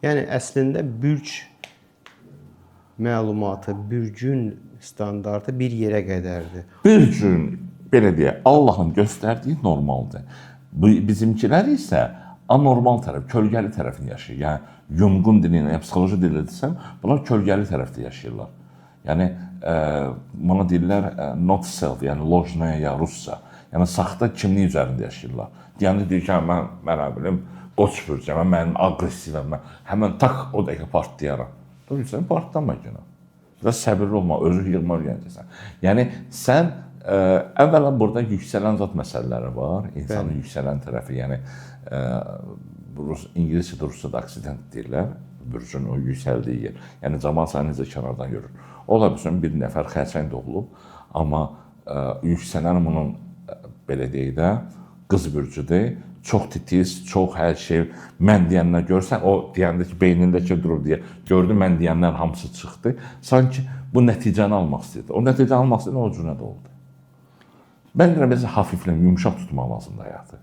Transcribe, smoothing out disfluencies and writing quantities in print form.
Yəni əslində bürc məlumatı, bürcün standartı bir yerə qədərdir. Bir gün belə deyək, Allahın göstərdiyi normaldır. Bizimkilər isə anormal tərəf, kölgəli tərəfini yaşayır. Yəni yumğun dilində, psixoloji dildə desəm, bunlar kölgəli tərəfdə yaşayırlar. Yəni buna deyirlər not self, yəni lojnaya ya rusca. Yəni saxta kimlik üzərində yaşayırlar. Deyəndə deyir ki, mən bilim, qoç bürcəm, mənim aqressivəm, həmən tak o dəqiqə partlayaram. Sən partlama günə. Biraz səbirli olma, özü yığma öyrənəcəksən. Yəni sən əvvəla burada yüksələn zat məsələləri var, insanın yüksələn tərəfi, yəni İngiliscədə, Ruscada aksident deyirlər, bürcün o yüksəldiyi yer. Yəni cəmaət səni necə kənardan görür. Ola bilsin bir nəfər xərçəng doğulub, amma yüksələn bunun belə deyək də qız bürcüdür. Çox titiz, çox hər şey mən deyəndən görsən, o deyəndə ki, beynindəki durur deyə gördü, mən deyəndən hamısı çıxdı. Sanki bu nəticəni almaq istəyirdi. O nəticəni almaq istəyirdi, o cürə də oldu. Mən deyirəm, biz hafiflə, yumuşaq tutmaq lazımdır həyatı.